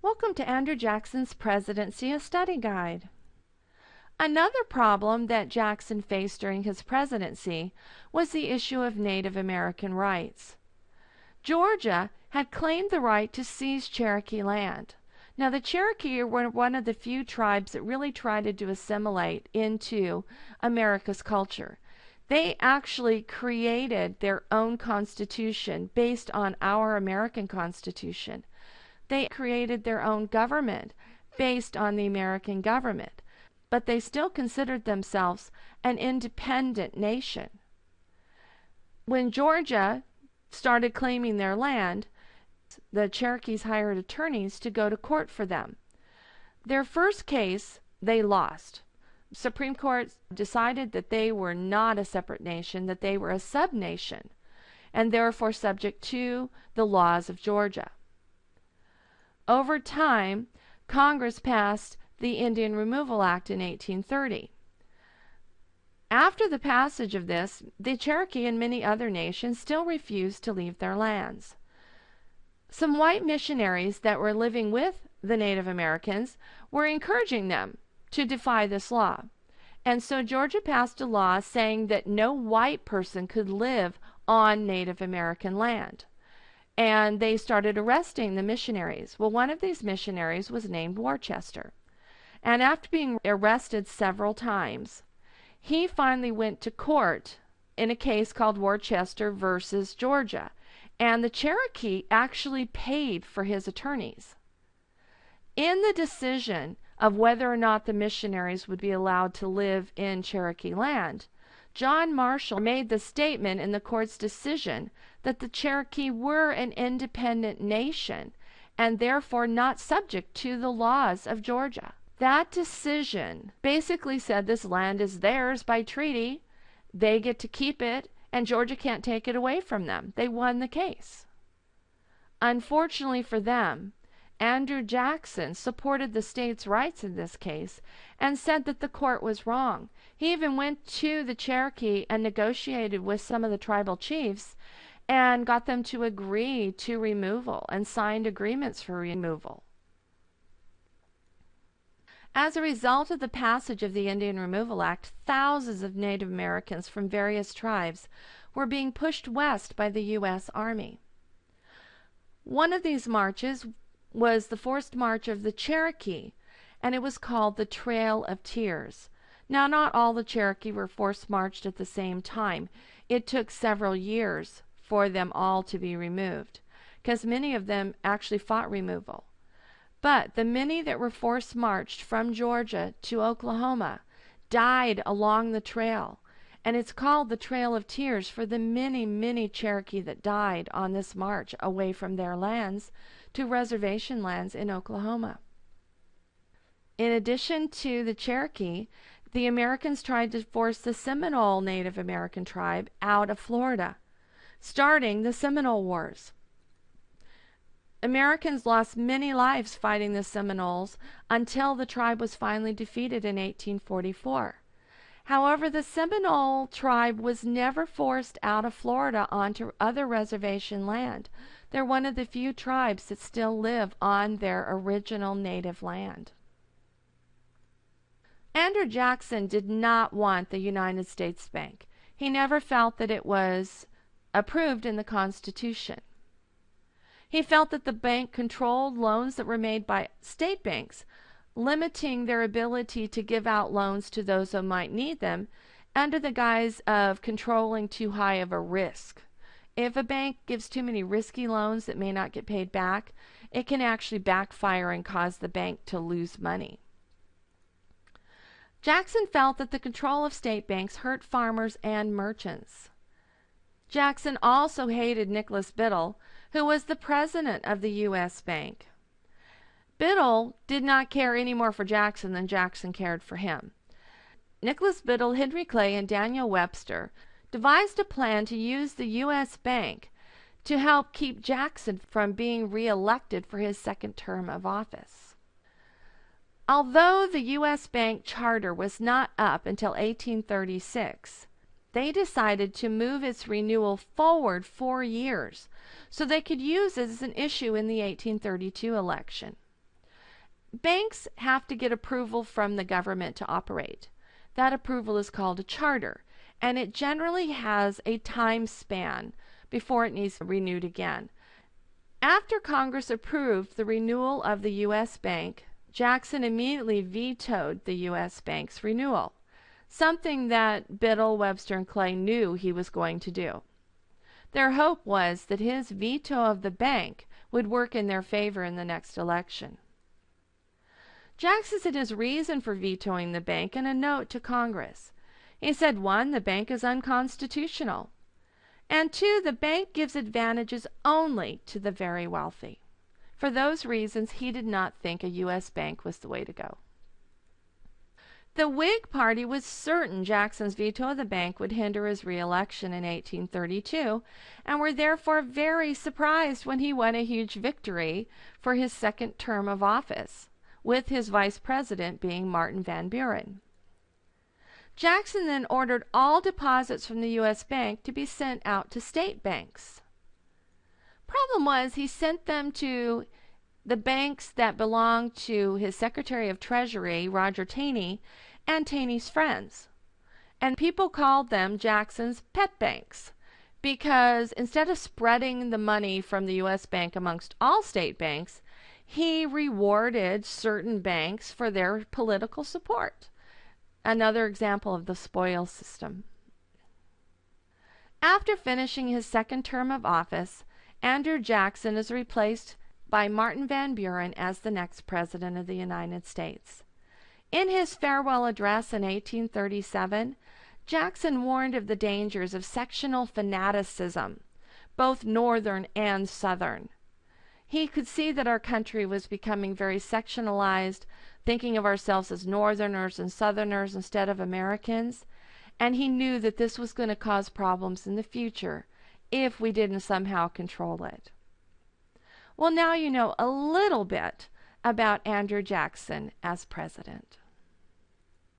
Welcome to Andrew Jackson's Presidency, a Study Guide. Another problem that Jackson faced during his presidency was the issue of Native American rights. Georgia had claimed the right to seize Cherokee land. Now, the Cherokee were one of the few tribes that really tried to assimilate into America's culture. They actually created their own constitution based on our American Constitution. They created their own government based on the American government, but they still considered themselves an independent nation. When Georgia started claiming their land, the Cherokees hired attorneys to go to court for them. Their first case, they lost. Supreme Court decided that they were not a separate nation, that they were a sub-nation, and therefore subject to the laws of Georgia. Over time, Congress passed the Indian Removal Act in 1830. After the passage of this, the Cherokee and many other nations still refused to leave their lands. Some white missionaries that were living with the Native Americans were encouraging them to defy this law. And so Georgia passed a law saying that no white person could live on Native American land. And they started arresting the missionaries. Well, one of these missionaries was named Worcester. And after being arrested several times, he finally went to court in a case called Worcester versus Georgia. And the Cherokee actually paid for his attorneys. In the decision of whether or not the missionaries would be allowed to live in Cherokee land, John Marshall made the statement in the court's decision that the Cherokee were an independent nation and therefore not subject to the laws of Georgia. That decision basically said this land is theirs by treaty, they get to keep it, and Georgia can't take it away from them. They won the case. Unfortunately for them, Andrew Jackson supported the state's rights in this case and said that the court was wrong. He even went to the Cherokee and negotiated with some of the tribal chiefs and got them to agree to removal and signed agreements for removal. As a result of the passage of the Indian Removal Act, thousands of Native Americans from various tribes were being pushed west by the U.S. Army. One of these marches was the forced march of the Cherokee, and it was called the Trail of Tears. Now, not all the Cherokee were forced marched at the same time. It took several years for them all to be removed, because many of them actually fought removal. But the many that were forced marched from Georgia to Oklahoma died along the trail, and it's called the Trail of Tears for the many, many Cherokee that died on this march away from their lands to reservation lands in Oklahoma. In addition to the Cherokee, the Americans tried to force the Seminole Native American tribe out of Florida, starting the Seminole Wars. Americans lost many lives fighting the Seminoles until the tribe was finally defeated in 1844. However, the Seminole tribe was never forced out of Florida onto other reservation land. They're one of the few tribes that still live on their original native land. Andrew Jackson did not want the United States Bank. He never felt that it was approved in the Constitution. He felt that the bank controlled loans that were made by state banks, limiting their ability to give out loans to those who might need them under the guise of controlling too high of a risk. If a bank gives too many risky loans that may not get paid back, it can actually backfire and cause the bank to lose money. Jackson felt that the control of state banks hurt farmers and merchants. Jackson also hated Nicholas Biddle, who was the president of the U.S. Bank. Biddle did not care any more for Jackson than Jackson cared for him. Nicholas Biddle, Henry Clay, and Daniel Webster devised a plan to use the U.S. Bank to help keep Jackson from being reelected for his second term of office. Although the U.S. Bank charter was not up until 1836, they decided to move its renewal forward 4 years so they could use it as an issue in the 1832 election. Banks have to get approval from the government to operate. That approval is called a charter, and it generally has a time span before it needs renewed again. After Congress approved the renewal of the U.S. Bank, Jackson immediately vetoed the U.S. Bank's renewal, something that Biddle, Webster, and Clay knew he was going to do. Their hope was that his veto of the bank would work in their favor in the next election. Jackson said his reason for vetoing the bank in a note to Congress. He said, 1, the bank is unconstitutional, and 2, the bank gives advantages only to the very wealthy. For those reasons, he did not think a U.S. bank was the way to go. The Whig Party was certain Jackson's veto of the bank would hinder his re-election in 1832, and were therefore very surprised when he won a huge victory for his second term of office, with his vice president being Martin Van Buren. Jackson then ordered all deposits from the U.S. Bank to be sent out to state banks. Problem was, he sent them to the banks that belonged to his Secretary of Treasury, Roger Taney, and Taney's friends. And people called them Jackson's pet banks, because instead of spreading the money from the U.S. Bank amongst all state banks, he rewarded certain banks for their political support. Another example of the spoils system. After finishing his second term of office, Andrew Jackson is replaced by Martin Van Buren as the next President of the United States. In his farewell address in 1837, Jackson warned of the dangers of sectional fanaticism, both Northern and Southern. He could see that our country was becoming very sectionalized, thinking of ourselves as Northerners and Southerners instead of Americans, and he knew that this was going to cause problems in the future if we didn't somehow control it. Well, now you know a little bit about Andrew Jackson as president.